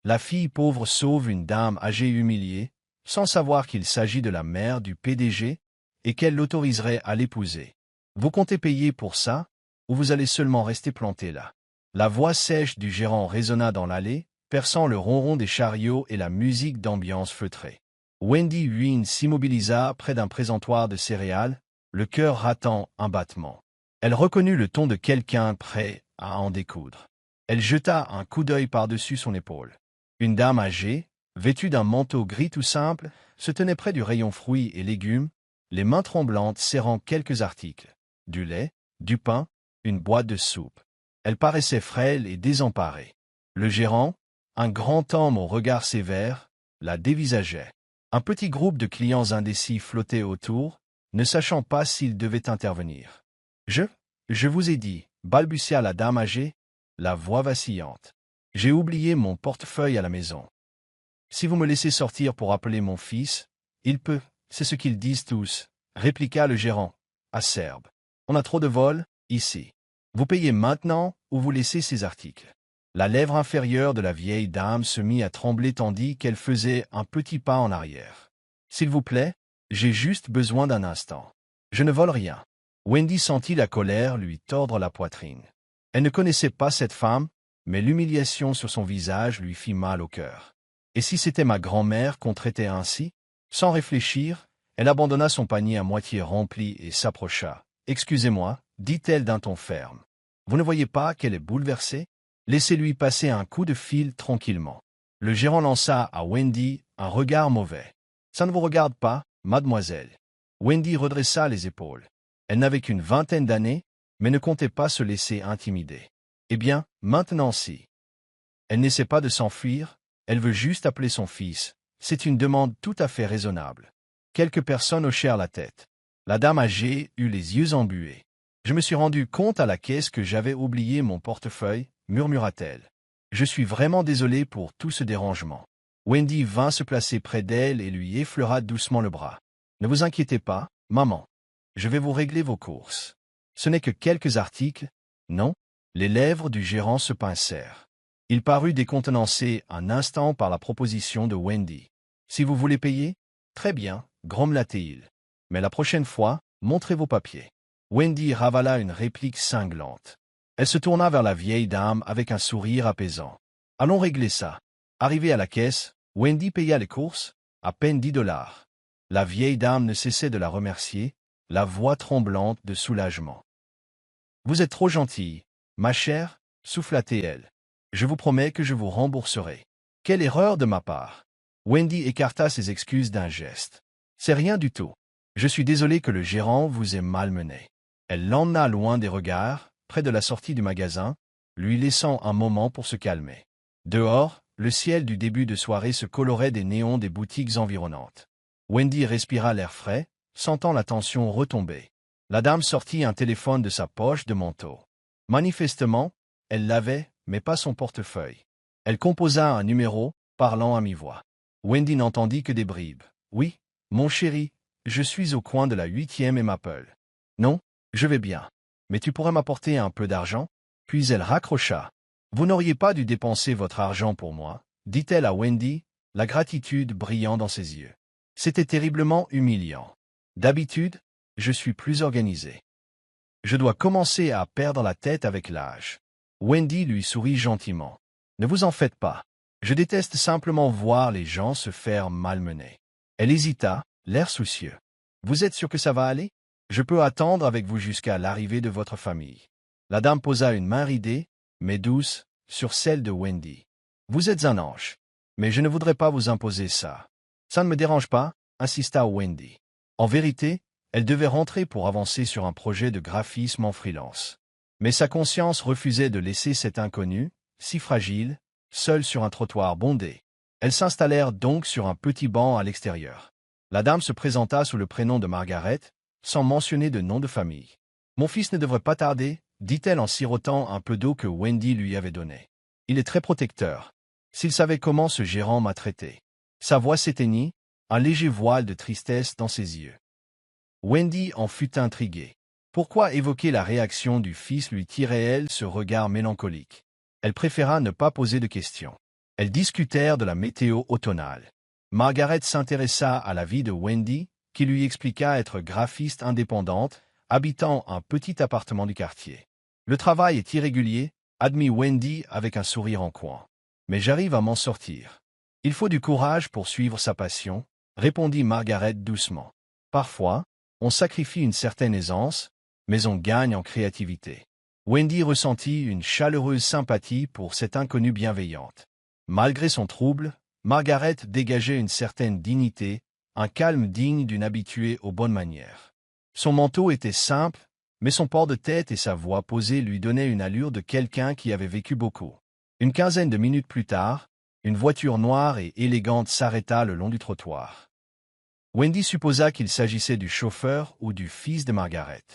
La fille pauvre sauve une dame âgée humiliée, sans savoir qu'il s'agit de la mère du PDG et qu'elle l'autoriserait à l'épouser. Vous comptez payer pour ça, ou vous allez seulement rester planté là? La voix sèche du gérant résonna dans l'allée, perçant le ronron des chariots et la musique d'ambiance feutrée. Wendy Wynne s'immobilisa près d'un présentoir de céréales, le cœur ratant un battement. Elle reconnut le ton de quelqu'un prêt à en découdre. Elle jeta un coup d'œil par-dessus son épaule. Une dame âgée, vêtue d'un manteau gris tout simple, se tenait près du rayon fruits et légumes, les mains tremblantes serrant quelques articles. Du lait, du pain, une boîte de soupe. Elle paraissait frêle et désemparée. Le gérant, un grand homme au regard sévère, la dévisageait. Un petit groupe de clients indécis flottait autour, ne sachant pas s'ils devaient intervenir. Je vous ai dit, balbutia la dame âgée, la voix vacillante. J'ai oublié mon portefeuille à la maison. Si vous me laissez sortir pour appeler mon fils, il peut, c'est ce qu'ils disent tous, répliqua le gérant, acerbe. On a trop de vols, ici. Vous payez maintenant ou vous laissez ces articles. La lèvre inférieure de la vieille dame se mit à trembler tandis qu'elle faisait un petit pas en arrière. S'il vous plaît, j'ai juste besoin d'un instant. Je ne vole rien. Wendy sentit la colère lui tordre la poitrine. Elle ne connaissait pas cette femme, mais l'humiliation sur son visage lui fit mal au cœur. Et si c'était ma grand-mère qu'on traitait ainsi? Sans réfléchir, elle abandonna son panier à moitié rempli et s'approcha. « Excusez-moi, dit-elle d'un ton ferme. Vous ne voyez pas qu'elle est bouleversée? Laissez-lui passer un coup de fil tranquillement. » Le gérant lança à Wendy un regard mauvais. « Ça ne vous regarde pas, mademoiselle. » Wendy redressa les épaules. Elle n'avait qu'une vingtaine d'années, mais ne comptait pas se laisser intimider. Eh bien, maintenant si. Elle n'essaie pas de s'enfuir, elle veut juste appeler son fils. C'est une demande tout à fait raisonnable. Quelques personnes hochèrent la tête. La dame âgée eut les yeux embués. « Je me suis rendu compte à la caisse que j'avais oublié mon portefeuille, murmura-t-elle. Je suis vraiment désolé pour tout ce dérangement. » Wendy vint se placer près d'elle et lui effleura doucement le bras. « Ne vous inquiétez pas, maman. Je vais vous régler vos courses. Ce n'est que quelques articles, non ?» Les lèvres du gérant se pincèrent. Il parut décontenancé un instant par la proposition de Wendy. « Si vous voulez payer, très bien, grommela-t-il. Mais la prochaine fois, montrez vos papiers. » Wendy ravala une réplique cinglante. Elle se tourna vers la vieille dame avec un sourire apaisant. « Allons régler ça. » Arrivée à la caisse, Wendy paya les courses, à peine $10. La vieille dame ne cessait de la remercier, la voix tremblante de soulagement. « Vous êtes trop gentille, ma chère, souffla-t-elle. Je vous promets que je vous rembourserai. » Quelle erreur de ma part. Wendy écarta ses excuses d'un geste. « C'est rien du tout. Je suis désolé que le gérant vous ait malmené. » Elle l'emmena loin des regards, près de la sortie du magasin, lui laissant un moment pour se calmer. Dehors, le ciel du début de soirée se colorait des néons des boutiques environnantes. Wendy respira l'air frais, sentant la tension retomber. La dame sortit un téléphone de sa poche de manteau. Manifestement, elle l'avait, mais pas son portefeuille. Elle composa un numéro, parlant à mi-voix. Wendy n'entendit que des bribes. « Oui, mon chéri, je suis au coin de la 8e et Maple. »« Non, je vais bien. Mais tu pourrais m'apporter un peu d'argent ?» Puis elle raccrocha. « Vous n'auriez pas dû dépenser votre argent pour moi, » dit-elle à Wendy, la gratitude brillant dans ses yeux. C'était terriblement humiliant. D'habitude, je suis plus organisé. Je dois commencer à perdre la tête avec l'âge. Wendy lui sourit gentiment. Ne vous en faites pas. Je déteste simplement voir les gens se faire malmener. Elle hésita, l'air soucieux. Vous êtes sûr que ça va aller? Je peux attendre avec vous jusqu'à l'arrivée de votre famille. La dame posa une main ridée, mais douce, sur celle de Wendy. Vous êtes un ange. Mais je ne voudrais pas vous imposer ça. Ça ne me dérange pas, insista Wendy. En vérité, elle devait rentrer pour avancer sur un projet de graphisme en freelance. Mais sa conscience refusait de laisser cet inconnu, si fragile, seul sur un trottoir bondé. Elles s'installèrent donc sur un petit banc à l'extérieur. La dame se présenta sous le prénom de Margaret, sans mentionner de nom de famille. « Mon fils ne devrait pas tarder, » dit-elle en sirotant un peu d'eau que Wendy lui avait donnée. « Il est très protecteur. S'il savait comment ce gérant m'a traité. » Sa voix s'éteignit, un léger voile de tristesse dans ses yeux. Wendy en fut intriguée. Pourquoi évoquer la réaction du fils lui tirait-elle ce regard mélancolique? Elle préféra ne pas poser de questions. Elles discutèrent de la météo automnale. Margaret s'intéressa à la vie de Wendy, qui lui expliqua être graphiste indépendante, habitant un petit appartement du quartier. Le travail est irrégulier, admit Wendy avec un sourire en coin. Mais j'arrive à m'en sortir. Il faut du courage pour suivre sa passion, répondit Margaret doucement. Parfois, on sacrifie une certaine aisance, mais on gagne en créativité. Wendy ressentit une chaleureuse sympathie pour cette inconnue bienveillante. Malgré son trouble, Margaret dégageait une certaine dignité, un calme digne d'une habituée aux bonnes manières. Son manteau était simple, mais son port de tête et sa voix posée lui donnaient une allure de quelqu'un qui avait vécu beaucoup. Une quinzaine de minutes plus tard, une voiture noire et élégante s'arrêta le long du trottoir. Wendy supposa qu'il s'agissait du chauffeur ou du fils de Margaret.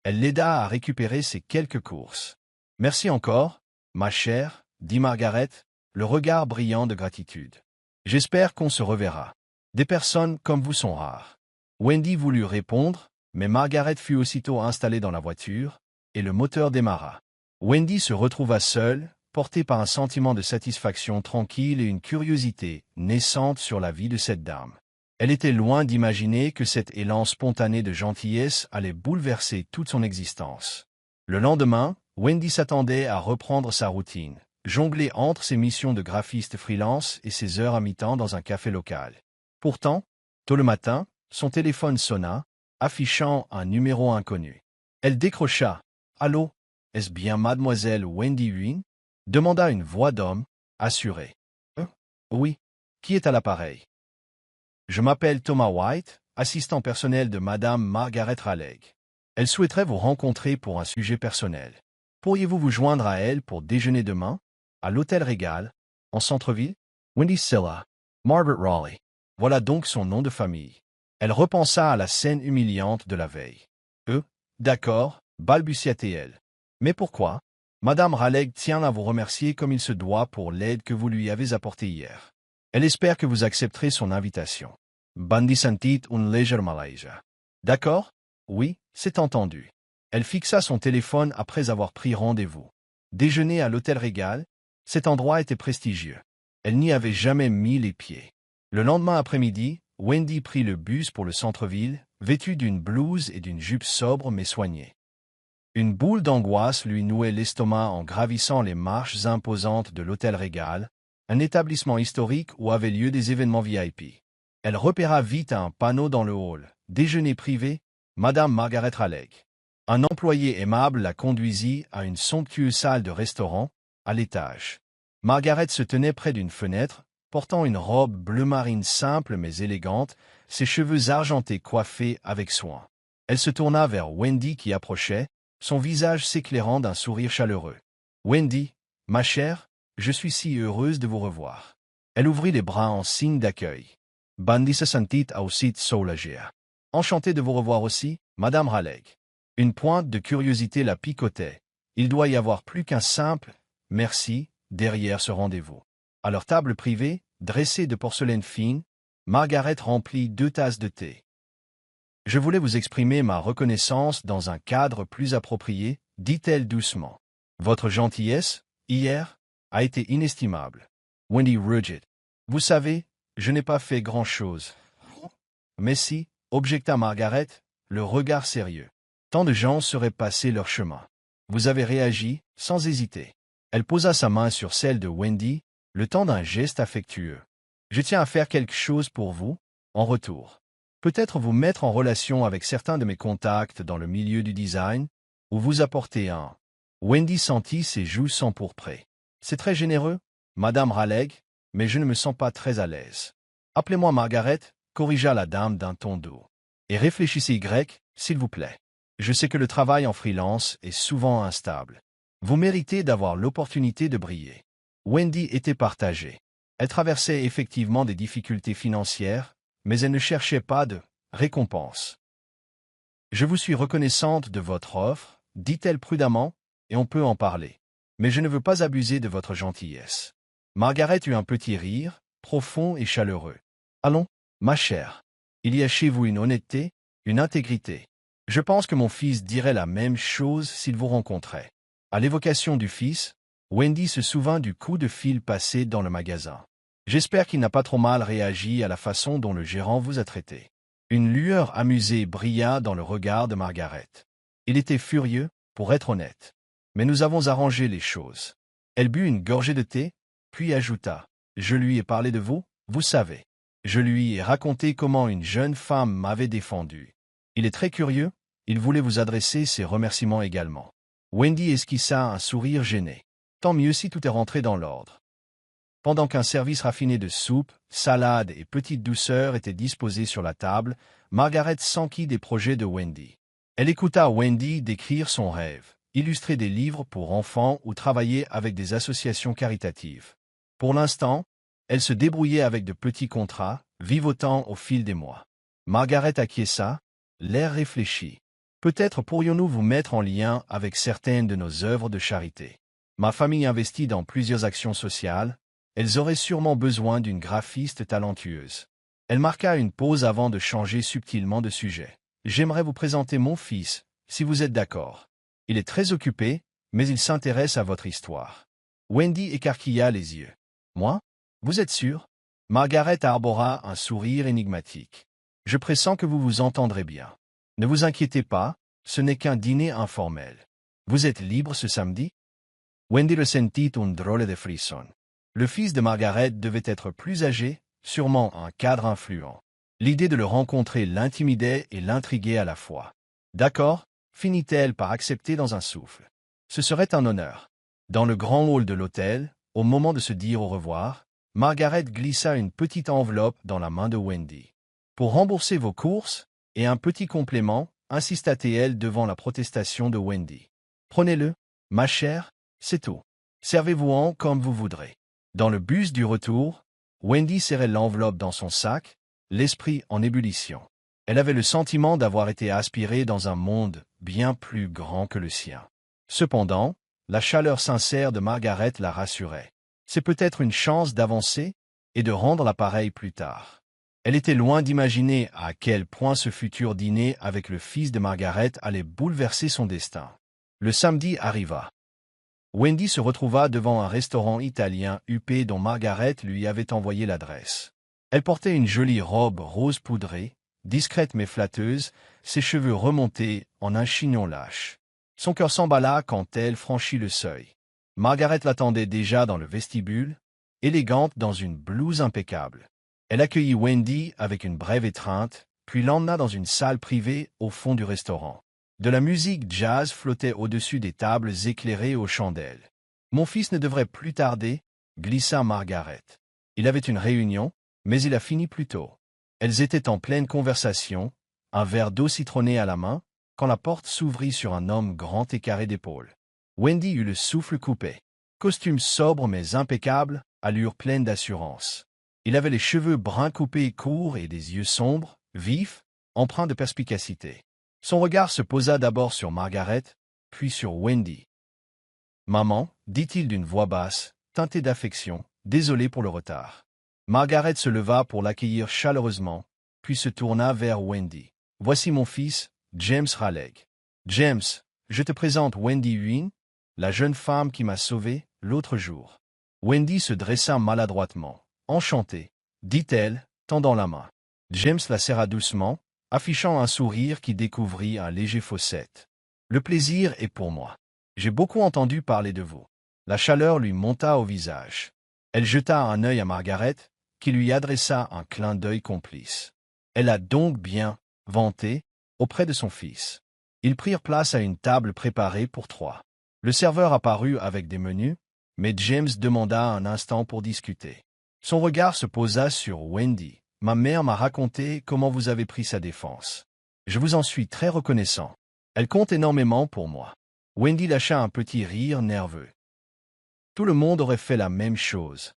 Elle l'aida à récupérer ses quelques courses. « Merci encore, ma chère, » dit Margaret, le regard brillant de gratitude. « J'espère qu'on se reverra. Des personnes comme vous sont rares. » Wendy voulut répondre, mais Margaret fut aussitôt installée dans la voiture, et le moteur démarra. Wendy se retrouva seule, portée par un sentiment de satisfaction tranquille et une curiosité naissante sur la vie de cette dame. Elle était loin d'imaginer que cet élan spontané de gentillesse allait bouleverser toute son existence. Le lendemain, Wendy s'attendait à reprendre sa routine, jongler entre ses missions de graphiste freelance et ses heures à mi-temps dans un café local. Pourtant, tôt le matin, son téléphone sonna, affichant un numéro inconnu. Elle décrocha. « Allô, est-ce bien mademoiselle Wendy Huyn ?» demanda une voix d'homme, assurée. « Oui. Qui est à l'appareil ?»« Je m'appelle Thomas White, assistant personnel de Madame Margaret Raleigh. Elle souhaiterait vous rencontrer pour un sujet personnel. Pourriez-vous vous joindre à elle pour déjeuner demain, à l'Hôtel Régal, en centre-ville ?» Wendy Silla, Margaret Raleigh. Voilà donc son nom de famille. Elle repensa à la scène humiliante de la veille. « D'accord, » balbutia-t-elle. « Mais pourquoi ? Madame Raleigh tient à vous remercier comme il se doit pour l'aide que vous lui avez apportée hier. Elle espère que vous accepterez son invitation. » Bandi sentit un léger malaise. « D'accord ? Oui, c'est entendu. » Elle fixa son téléphone après avoir pris rendez-vous. Déjeuner à l'Hôtel Régal, cet endroit était prestigieux. Elle n'y avait jamais mis les pieds. Le lendemain après-midi, Wendy prit le bus pour le centre-ville, vêtue d'une blouse et d'une jupe sobre mais soignée. Une boule d'angoisse lui nouait l'estomac en gravissant les marches imposantes de l'Hôtel Régal, un établissement historique où avaient lieu des événements VIP. Elle repéra vite un panneau dans le hall, « Déjeuner privé, Madame Margaret Raleigh ». Un employé aimable la conduisit à une somptueuse salle de restaurant, à l'étage. Margaret se tenait près d'une fenêtre, portant une robe bleu marine simple mais élégante, ses cheveux argentés coiffés avec soin. Elle se tourna vers Wendy qui approchait, son visage s'éclairant d'un sourire chaleureux. « Wendy, ma chère, je suis si heureuse de vous revoir. » Elle ouvrit les bras en signe d'accueil. Bandi se sentit aussitôt soulagée. « Enchantée de vous revoir aussi, Madame Raleigh. » Une pointe de curiosité la picotait. Il doit y avoir plus qu'un simple « merci » derrière ce rendez-vous. À leur table privée, dressée de porcelaine fine, Margaret remplit 2 tasses de thé. « Je voulais vous exprimer ma reconnaissance dans un cadre plus approprié, » dit-elle doucement. « Votre gentillesse, hier, a été inestimable. » Wendy rougit. « Vous savez, je n'ai pas fait grand-chose. »« Mais si, » objecta Margaret, le regard sérieux. « Tant de gens seraient passés leur chemin. Vous avez réagi, sans hésiter. » Elle posa sa main sur celle de Wendy, le temps d'un geste affectueux. « Je tiens à faire quelque chose pour vous, en retour. Peut-être vous mettre en relation avec certains de mes contacts dans le milieu du design, ou vous apporter un. » Wendy sentit ses joues s'empourprer. « C'est très généreux, Madame Raleigh, mais je ne me sens pas très à l'aise. »« Appelez-moi Margaret, » corrigea la dame d'un ton doux. « Et réfléchissez grec, s'il vous plaît. Je sais que le travail en freelance est souvent instable. Vous méritez d'avoir l'opportunité de briller. » Wendy était partagée. Elle traversait effectivement des difficultés financières, mais elle ne cherchait pas de récompense. « Je vous suis reconnaissante de votre offre, » dit-elle prudemment, « et on peut en parler. Mais je ne veux pas abuser de votre gentillesse. » Margaret eut un petit rire, profond et chaleureux. « Allons, ma chère. Il y a chez vous une honnêteté, une intégrité. Je pense que mon fils dirait la même chose s'il vous rencontrait. » À l'évocation du fils, Wendy se souvint du coup de fil passé dans le magasin. J'espère qu'il n'a pas trop mal réagi à la façon dont le gérant vous a traité. Une lueur amusée brilla dans le regard de Margaret. Il était furieux, pour être honnête. Mais nous avons arrangé les choses. Elle but une gorgée de thé, puis ajouta. Je lui ai parlé de vous, vous savez. Je lui ai raconté comment une jeune femme m'avait défendu. Il est très curieux, il voulait vous adresser ses remerciements également. Wendy esquissa un sourire gêné. Tant mieux si tout est rentré dans l'ordre. Pendant qu'un service raffiné de soupe, salade et petites douceurs était disposé sur la table, Margaret s'enquit des projets de Wendy. Elle écouta Wendy décrire son rêve, illustrer des livres pour enfants ou travailler avec des associations caritatives. Pour l'instant, elle se débrouillait avec de petits contrats, vivotant au fil des mois. Margaret acquiesça, l'air réfléchi. Peut-être pourrions-nous vous mettre en lien avec certaines de nos œuvres de charité. Ma famille investit dans plusieurs actions sociales. Elles auraient sûrement besoin d'une graphiste talentueuse. Elle marqua une pause avant de changer subtilement de sujet. J'aimerais vous présenter mon fils, si vous êtes d'accord. Il est très occupé, mais il s'intéresse à votre histoire. Wendy écarquilla les yeux. Moi? Vous êtes sûr? Margaret arbora un sourire énigmatique. Je pressens que vous vous entendrez bien. Ne vous inquiétez pas, ce n'est qu'un dîner informel. Vous êtes libre ce samedi? Wendy ressentit un drôle de frisson. Le fils de Margaret devait être plus âgé, sûrement un cadre influent. L'idée de le rencontrer l'intimidait et l'intriguait à la fois. D'accord, finit-elle par accepter dans un souffle. Ce serait un honneur. Dans le grand hall de l'hôtel, au moment de se dire au revoir, Margaret glissa une petite enveloppe dans la main de Wendy. Pour rembourser vos courses, et un petit complément, insista-t-elle devant la protestation de Wendy. Prenez-le, ma chère, c'est tout. Servez-vous-en comme vous voudrez. Dans le bus du retour, Wendy serrait l'enveloppe dans son sac, l'esprit en ébullition. Elle avait le sentiment d'avoir été aspirée dans un monde bien plus grand que le sien. Cependant, la chaleur sincère de Margaret la rassurait. C'est peut-être une chance d'avancer et de rendre l'appareil plus tard. Elle était loin d'imaginer à quel point ce futur dîner avec le fils de Margaret allait bouleverser son destin. Le samedi arriva. Wendy se retrouva devant un restaurant italien huppé dont Margaret lui avait envoyé l'adresse. Elle portait une jolie robe rose poudrée, discrète mais flatteuse, ses cheveux remontés en un chignon lâche. Son cœur s'emballa quand elle franchit le seuil. Margaret l'attendait déjà dans le vestibule, élégante dans une blouse impeccable. Elle accueillit Wendy avec une brève étreinte, puis l'emmena dans une salle privée au fond du restaurant. De la musique jazz flottait au-dessus des tables éclairées aux chandelles. « Mon fils ne devrait plus tarder », glissa Margaret. Il avait une réunion, mais il a fini plus tôt. Elles étaient en pleine conversation, un verre d'eau citronnée à la main, quand la porte s'ouvrit sur un homme grand et carré d'épaules. Wendy eut le souffle coupé. Costume sobre mais impeccable, allure pleine d'assurance. Il avait les cheveux bruns coupés courts et des yeux sombres, vifs, empreints de perspicacité. Son regard se posa d'abord sur Margaret, puis sur Wendy. « Maman, dit-il d'une voix basse, teintée d'affection, désolé pour le retard. » Margaret se leva pour l'accueillir chaleureusement, puis se tourna vers Wendy. « Voici mon fils, James Raleigh. James, je te présente Wendy Huyn, la jeune femme qui m'a sauvé l'autre jour. » Wendy se dressa maladroitement. « Enchantée, dit-elle, tendant la main. James la serra doucement, affichant un sourire qui découvrit un léger fausset. « Le plaisir est pour moi. J'ai beaucoup entendu parler de vous. » La chaleur lui monta au visage. Elle jeta un œil à Margaret, qui lui adressa un clin d'œil complice. Elle a donc bien vanté auprès de son fils. Ils prirent place à une table préparée pour 3. Le serveur apparut avec des menus, mais James demanda un instant pour discuter. Son regard se posa sur Wendy. « Ma mère m'a raconté comment vous avez pris sa défense. Je vous en suis très reconnaissant. Elle compte énormément pour moi. » Wendy lâcha un petit rire nerveux. « Tout le monde aurait fait la même chose. »«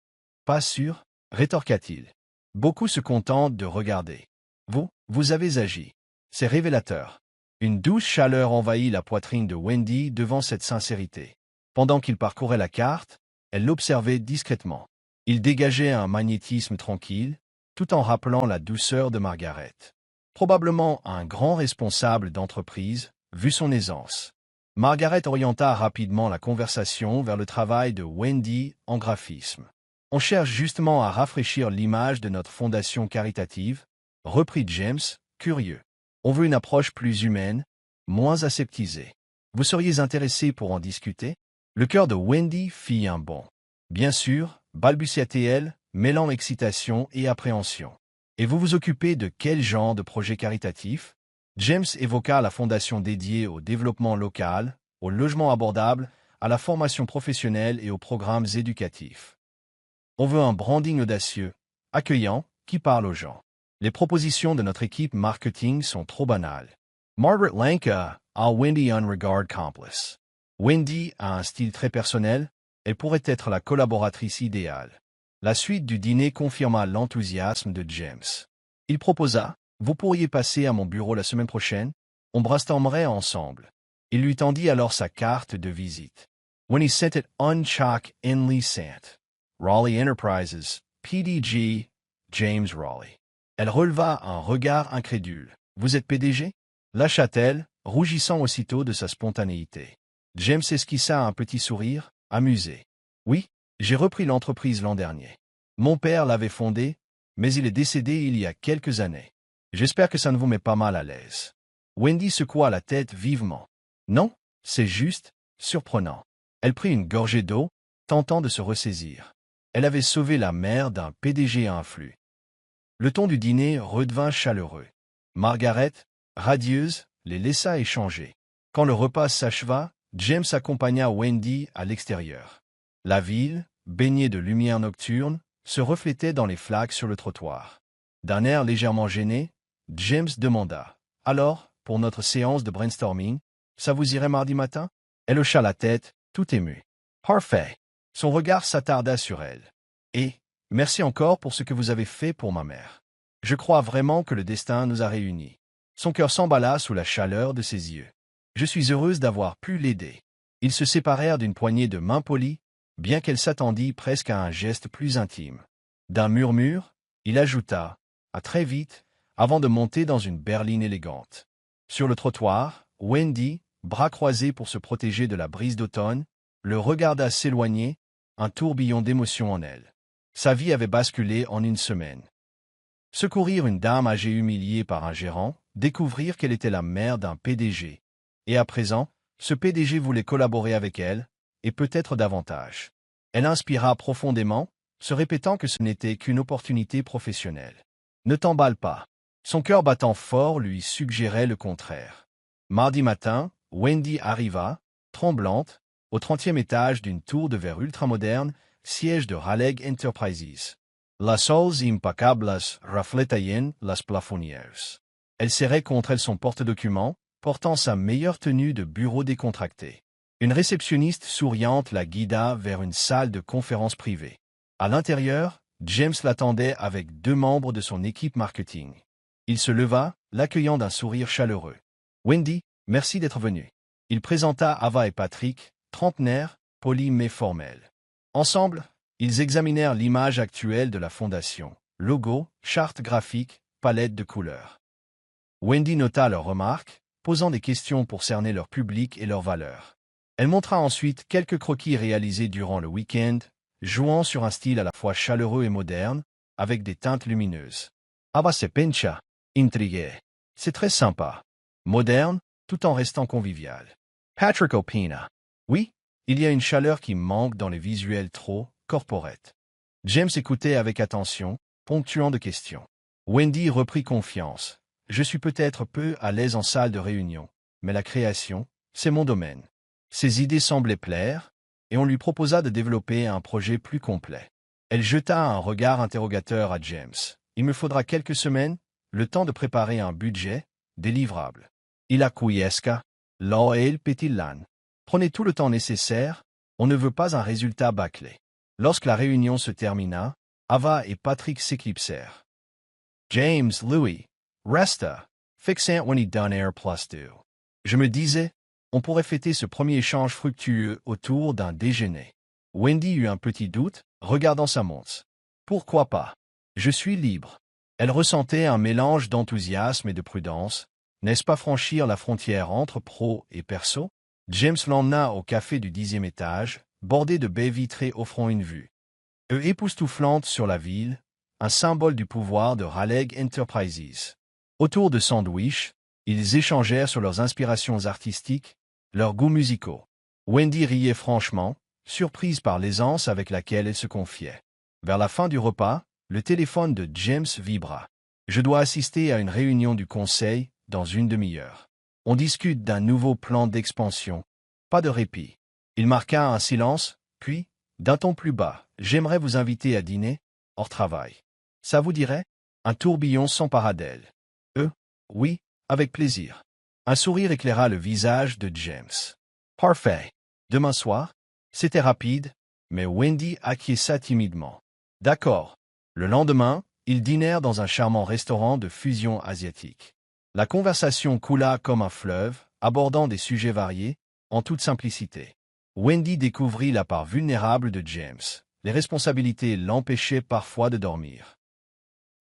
Pas sûr ?» rétorqua-t-il. « Beaucoup se contentent de regarder. Vous avez agi. C'est révélateur. » Une douce chaleur envahit la poitrine de Wendy devant cette sincérité. Pendant qu'il parcourait la carte, elle l'observait discrètement. Il dégageait un magnétisme tranquille, tout en rappelant la douceur de Margaret. Probablement un grand responsable d'entreprise, vu son aisance. Margaret orienta rapidement la conversation vers le travail de Wendy en graphisme. On cherche justement à rafraîchir l'image de notre fondation caritative, reprit James, curieux. On veut une approche plus humaine, moins aseptisée. Vous seriez intéressé pour en discuter? Le cœur de Wendy fit un bond. Bien sûr, balbutia-t-elle, mêlant excitation et appréhension. Et vous vous occupez de quel genre de projet caritatif? James évoqua la fondation dédiée au développement local, au logement abordable, à la formation professionnelle et aux programmes éducatifs. On veut un branding audacieux, accueillant, qui parle aux gens. Les propositions de notre équipe marketing sont trop banales. Margaret Lanka a Wendy un regard complice. Wendy a un style très personnel, elle pourrait être la collaboratrice idéale. La suite du dîner confirma l'enthousiasme de James. Il proposa, « Vous pourriez passer à mon bureau la semaine prochaine, on brainstormerait ensemble. » Il lui tendit alors sa carte de visite. When he sent it unchock inly sent. Raleigh Enterprises, PDG, James Raleigh. Elle releva un regard incrédule. « Vous êtes PDG » lâcha-t-elle, rougissant aussitôt de sa spontanéité. James esquissa un petit sourire, amusé. « Oui, j'ai repris l'entreprise l'an dernier. Mon père l'avait fondée, mais il est décédé il y a quelques années. J'espère que ça ne vous met pas mal à l'aise. » Wendy secoua la tête vivement. « Non, c'est juste, surprenant. » Elle prit une gorgée d'eau, tentant de se ressaisir. Elle avait sauvé la mère d'un PDG influx. Le ton du dîner redevint chaleureux. Margaret, radieuse, les laissa échanger. Quand le repas s'acheva, James accompagna Wendy à l'extérieur. La ville, baignée de lumière nocturne, se reflétait dans les flaques sur le trottoir. D'un air légèrement gêné, James demanda « Alors, pour notre séance de brainstorming, ça vous irait mardi matin ?» Elle hocha la tête, tout émue. « Parfait. » Son regard s'attarda sur elle. « Et, merci encore pour ce que vous avez fait pour ma mère. Je crois vraiment que le destin nous a réunis. » Son cœur s'emballa sous la chaleur de ses yeux. « Je suis heureuse d'avoir pu l'aider. » Ils se séparèrent d'une poignée de mains polies, bien qu'elle s'attendît presque à un geste plus intime. D'un murmure, il ajouta « À très vite », avant de monter dans une berline élégante. Sur le trottoir, Wendy, bras croisés pour se protéger de la brise d'automne, le regarda s'éloigner, un tourbillon d'émotions en elle. Sa vie avait basculé en une semaine. Secourir une dame âgée humiliée par un gérant, découvrir qu'elle était la mère d'un PDG. Et à présent, ce PDG voulait collaborer avec elle, et peut-être davantage. Elle inspira profondément, se répétant que ce n'était qu'une opportunité professionnelle. Ne t'emballe pas. Son cœur battant fort lui suggérait le contraire. Mardi matin, Wendy arriva, tremblante, au 30e étage d'une tour de verre ultramoderne, siège de Raleigh Enterprises. Las sols impecables refletaient las plafonnières. Elle serrait contre elle son porte-documents, portant sa meilleure tenue de bureau décontracté. Une réceptionniste souriante la guida vers une salle de conférence privée. À l'intérieur, James l'attendait avec 2 membres de son équipe marketing. Il se leva, l'accueillant d'un sourire chaleureux. « Wendy, merci d'être venue. » Il présenta Ava et Patrick, trentenaires, polis mais formels. Ensemble, ils examinèrent l'image actuelle de la fondation. Logo, charte graphique, palette de couleurs. Wendy nota leurs remarques, posant des questions pour cerner leur public et leurs valeurs. Elle montra ensuite quelques croquis réalisés durant le week-end, jouant sur un style à la fois chaleureux et moderne, avec des teintes lumineuses. Ava se pencha, intrigué. C'est très sympa. Moderne, tout en restant convivial. Patrick opina. Oui, il y a une chaleur qui manque dans les visuels trop corporate. James écoutait avec attention, ponctuant de questions. Wendy reprit confiance. Je suis peut-être peu à l'aise en salle de réunion, mais la création, c'est mon domaine. Ses idées semblaient plaire, et on lui proposa de développer un projet plus complet. Elle jeta un regard interrogateur à James. Il me faudra quelques semaines, le temps de préparer un budget, des livrables. Il acquiesca, là et il pétillan. Prenez tout le temps nécessaire, on ne veut pas un résultat bâclé. Lorsque la réunion se termina, Ava et Patrick s'éclipsèrent. James, Louis, resta, fixant when he done air +2. Je me disais, on pourrait fêter ce premier échange fructueux autour d'un déjeuner. Wendy eut un petit doute, regardant sa montre. Pourquoi pas? Je suis libre. Elle ressentait un mélange d'enthousiasme et de prudence. N'est-ce pas franchir la frontière entre pro et perso? James l'emmena au café du 10e étage, bordé de baies vitrées offrant une vue époustouflante sur la ville, un symbole du pouvoir de Raleigh Enterprises. Autour de sandwichs, ils échangèrent sur leurs inspirations artistiques, leurs goûts musicaux. Wendy riait franchement, surprise par l'aisance avec laquelle elle se confiait. Vers la fin du repas, le téléphone de James vibra. « Je dois assister à une réunion du conseil dans une demi-heure. On discute d'un nouveau plan d'expansion. Pas de répit. » Il marqua un silence, puis, d'un ton plus bas, « J'aimerais vous inviter à dîner, hors travail. Ça vous dirait ?» Un tourbillon s'empara d'elle. « Oui, avec plaisir. » Un sourire éclaira le visage de James. « Parfait. Demain soir ?» C'était rapide, mais Wendy acquiesça timidement. « D'accord. » Le lendemain, ils dînèrent dans un charmant restaurant de fusion asiatique. La conversation coula comme un fleuve, abordant des sujets variés, en toute simplicité. Wendy découvrit la part vulnérable de James. Les responsabilités l'empêchaient parfois de dormir.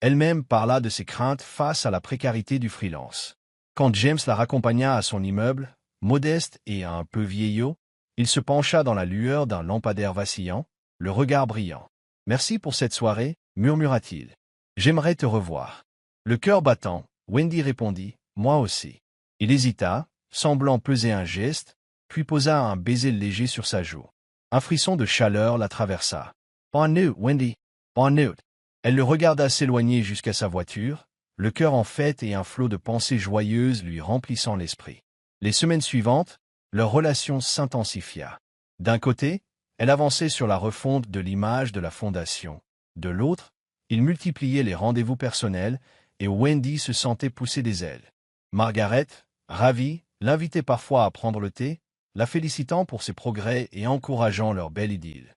Elle-même parla de ses craintes face à la précarité du freelance. Quand James la raccompagna à son immeuble, modeste et un peu vieillot, il se pencha dans la lueur d'un lampadaire vacillant, le regard brillant. « Merci pour cette soirée, » murmura-t-il. « J'aimerais te revoir. » Le cœur battant, Wendy répondit, « Moi aussi. » Il hésita, semblant peser un geste, puis posa un baiser léger sur sa joue. Un frisson de chaleur la traversa. « Bonne nuit, Wendy. Bonne nuit. » Elle le regarda s'éloigner jusqu'à sa voiture, le cœur en fête et un flot de pensées joyeuses lui remplissant l'esprit. Les semaines suivantes, leur relation s'intensifia. D'un côté, elle avançait sur la refonte de l'image de la fondation. De l'autre, il multipliait les rendez-vous personnels et Wendy se sentait pousser des ailes. Margaret, ravie, l'invitait parfois à prendre le thé, la félicitant pour ses progrès et encourageant leur belle idylle.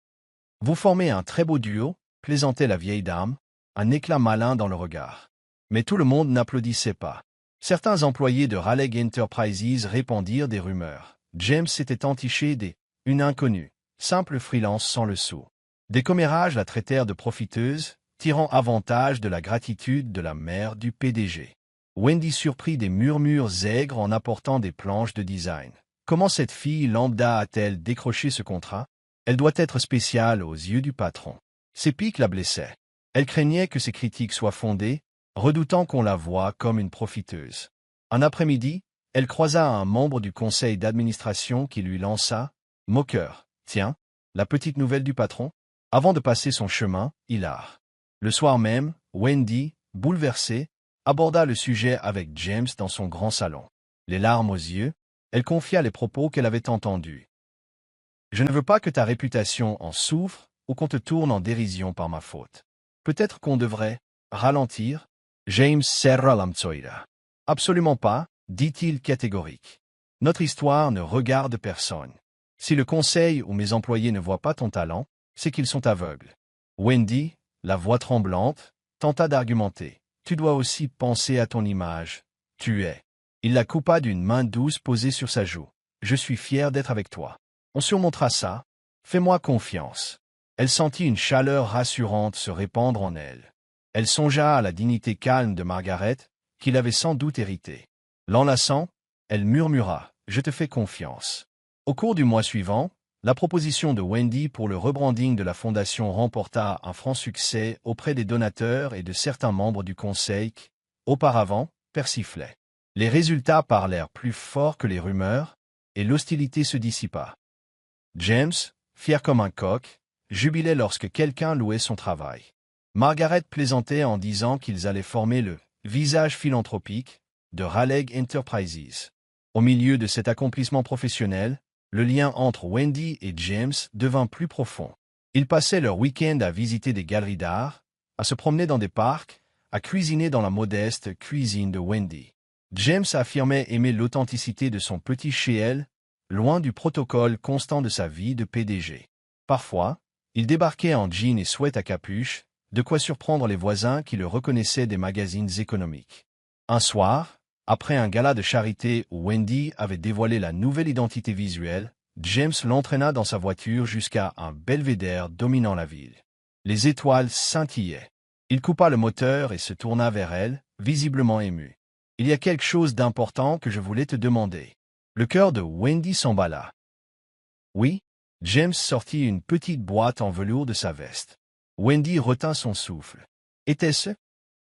« Vous formez un très beau duo », plaisantait la vieille dame, un éclat malin dans le regard. Mais tout le monde n'applaudissait pas. Certains employés de Raleigh Enterprises répandirent des rumeurs. James s'était entiché une inconnue, simple freelance sans le sou. Des commérages la traitèrent de profiteuse, tirant avantage de la gratitude de la mère du PDG. Wendy surprit des murmures aigres en apportant des planches de design. Comment cette fille lambda a-t-elle décroché ce contrat? Elle doit être spéciale aux yeux du patron. Ses piques la blessaient. Elle craignait que ses critiques soient fondées, redoutant qu'on la voie comme une profiteuse. Un après-midi, elle croisa un membre du conseil d'administration qui lui lança « Moqueur, tiens, la petite nouvelle du patron ?» Avant de passer son chemin, hilar. Le soir même, Wendy, bouleversée, aborda le sujet avec James dans son grand salon. Les larmes aux yeux, elle confia les propos qu'elle avait entendus. « Je ne veux pas que ta réputation en souffre ou qu'on te tourne en dérision par ma faute. Peut-être qu'on devrait ralentir. » James serra l'amtsoïra. « Absolument pas, » dit-il catégorique. « Notre histoire ne regarde personne. Si le conseil ou mes employés ne voient pas ton talent, c'est qu'ils sont aveugles. » Wendy, la voix tremblante, tenta d'argumenter. « Tu dois aussi penser à ton image. Tu es. » Il la coupa d'une main douce posée sur sa joue. « Je suis fier d'être avec toi. On surmontera ça. Fais-moi confiance. » Elle sentit une chaleur rassurante se répandre en elle. Elle songea à la dignité calme de Margaret, qu'il avait sans doute héritée. L'enlaçant, elle murmura « Je te fais confiance. » Au cours du mois suivant, la proposition de Wendy pour le rebranding de la fondation remporta un franc succès auprès des donateurs et de certains membres du conseil qui, auparavant, persiflaient. Les résultats parlèrent plus fort que les rumeurs, et l'hostilité se dissipa. James, fier comme un coq, jubilait lorsque quelqu'un louait son travail. Margaret plaisantait en disant qu'ils allaient former le visage philanthropique de Raleigh Enterprises. Au milieu de cet accomplissement professionnel, le lien entre Wendy et James devint plus profond. Ils passaient leur week-end à visiter des galeries d'art, à se promener dans des parcs, à cuisiner dans la modeste cuisine de Wendy. James affirmait aimer l'authenticité de son petit chez elle, loin du protocole constant de sa vie de PDG. Parfois, il débarquait en jean et sweat à capuche, de quoi surprendre les voisins qui le reconnaissaient des magazines économiques. Un soir, après un gala de charité où Wendy avait dévoilé la nouvelle identité visuelle, James l'entraîna dans sa voiture jusqu'à un belvédère dominant la ville. Les étoiles scintillaient. Il coupa le moteur et se tourna vers elle, visiblement ému. « Il y a quelque chose d'important que je voulais te demander. » Le cœur de Wendy s'emballa. Oui, James sortit une petite boîte en velours de sa veste. Wendy retint son souffle. Était-ce?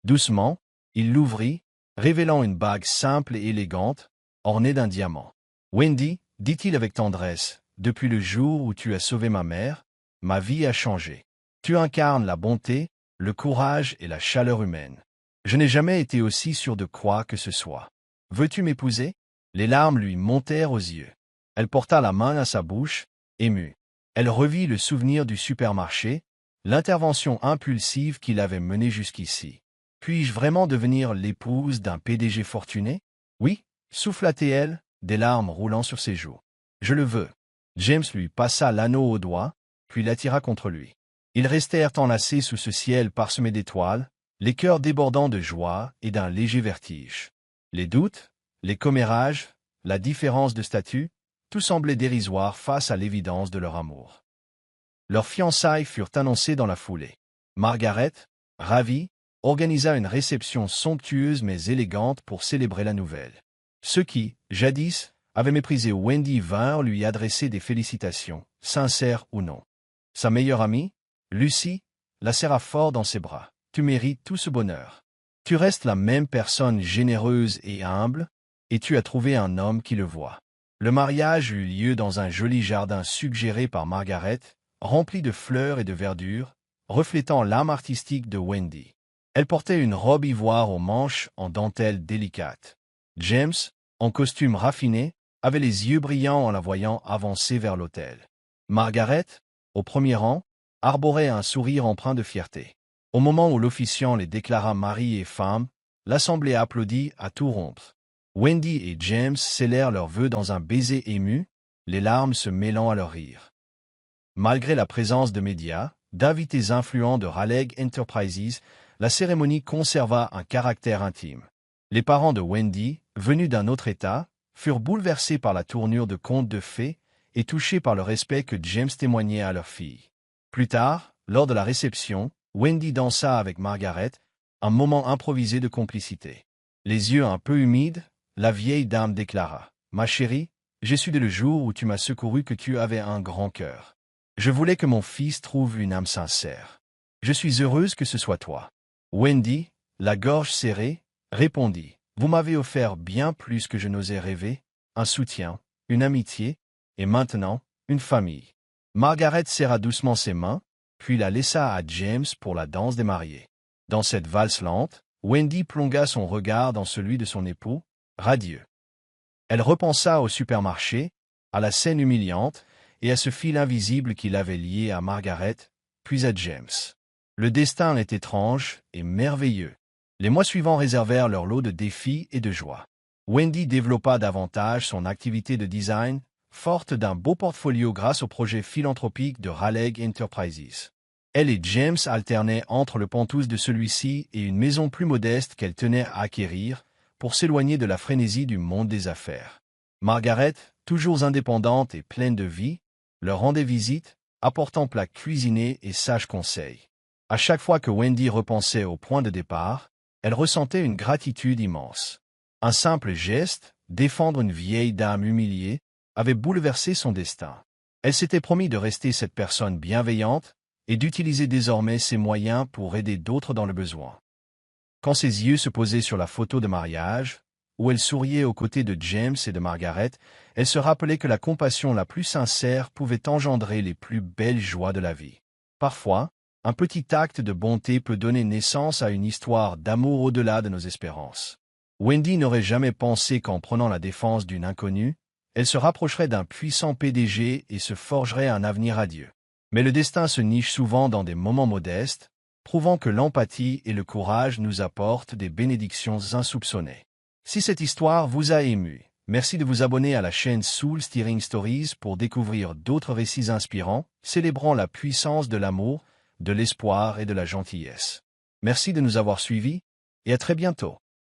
Doucement, il l'ouvrit, révélant une bague simple et élégante, ornée d'un diamant. Wendy, dit-il avec tendresse, depuis le jour où tu as sauvé ma mère, ma vie a changé. Tu incarnes la bonté, le courage et la chaleur humaine. Je n'ai jamais été aussi sûr de quoi que ce soit. Veux-tu m'épouser? Les larmes lui montèrent aux yeux. Elle porta la main à sa bouche, émue. Elle revit le souvenir du supermarché, l'intervention impulsive qu'il avait menée jusqu'ici. Puis-je vraiment devenir l'épouse d'un PDG fortuné? Oui, souffla-t-elle, des larmes roulant sur ses joues. Je le veux. James lui passa l'anneau au doigt, puis l'attira contre lui. Ils restèrent enlacés sous ce ciel parsemé d'étoiles, les cœurs débordant de joie et d'un léger vertige. Les doutes, les commérages, la différence de statut, tout semblait dérisoire face à l'évidence de leur amour. Leurs fiançailles furent annoncées dans la foulée. Margaret, ravie, organisa une réception somptueuse mais élégante pour célébrer la nouvelle. Ceux qui, jadis, avaient méprisé Wendy vinrent lui adresser des félicitations, sincères ou non. Sa meilleure amie, Lucy, la serra fort dans ses bras. Tu mérites tout ce bonheur. Tu restes la même personne généreuse et humble, et tu as trouvé un homme qui le voit. Le mariage eut lieu dans un joli jardin suggéré par Margaret, rempli de fleurs et de verdure, reflétant l'âme artistique de Wendy. Elle portait une robe ivoire aux manches en dentelle délicate. James, en costume raffiné, avait les yeux brillants en la voyant avancer vers l'autel. Margaret, au premier rang, arborait un sourire empreint de fierté. Au moment où l'officiant les déclara mari et femme, l'assemblée applaudit à tout rompre. Wendy et James scellèrent leurs vœux dans un baiser ému, les larmes se mêlant à leur rire. Malgré la présence de médias, d'invités influents de Raleigh Enterprises, la cérémonie conserva un caractère intime. Les parents de Wendy, venus d'un autre État, furent bouleversés par la tournure de conte de fées et touchés par le respect que James témoignait à leur fille. Plus tard, lors de la réception, Wendy dansa avec Margaret, un moment improvisé de complicité. Les yeux un peu humides, la vieille dame déclara « Ma chérie, j'ai su dès le jour où tu m'as secouru que tu avais un grand cœur. Je voulais que mon fils trouve une âme sincère. Je suis heureuse que ce soit toi. » Wendy, la gorge serrée, répondit « Vous m'avez offert bien plus que je n'osais rêver, un soutien, une amitié, et maintenant, une famille. » Margaret serra doucement ses mains, puis la laissa à James pour la danse des mariés. Dans cette valse lente, Wendy plongea son regard dans celui de son époux, radieux. Elle repensa au supermarché, à la scène humiliante, et à ce fil invisible qui l'avait lié à Margaret, puis à James. Le destin est étrange et merveilleux. Les mois suivants réservèrent leur lot de défis et de joie. Wendy développa davantage son activité de design, forte d'un beau portfolio grâce au projet philanthropique de Raleigh Enterprises. Elle et James alternaient entre le pantouse de celui-ci et une maison plus modeste qu'elle tenait à acquérir, pour s'éloigner de la frénésie du monde des affaires. Margaret, toujours indépendante et pleine de vie, leur rendait visite, apportant plats cuisinés et sages conseils. À chaque fois que Wendy repensait au point de départ, elle ressentait une gratitude immense. Un simple geste, défendre une vieille dame humiliée, avait bouleversé son destin. Elle s'était promis de rester cette personne bienveillante et d'utiliser désormais ses moyens pour aider d'autres dans le besoin. Quand ses yeux se posaient sur la photo de mariage, où elle souriait aux côtés de James et de Margaret, elle se rappelait que la compassion la plus sincère pouvait engendrer les plus belles joies de la vie. Parfois, un petit acte de bonté peut donner naissance à une histoire d'amour au-delà de nos espérances. Wendy n'aurait jamais pensé qu'en prenant la défense d'une inconnue, elle se rapprocherait d'un puissant PDG et se forgerait un avenir radieux. Mais le destin se niche souvent dans des moments modestes, prouvant que l'empathie et le courage nous apportent des bénédictions insoupçonnées. Si cette histoire vous a ému, merci de vous abonner à la chaîne Soul Steering Stories pour découvrir d'autres récits inspirants, célébrant la puissance de l'amour, de l'espoir et de la gentillesse. Merci de nous avoir suivis, et à très bientôt.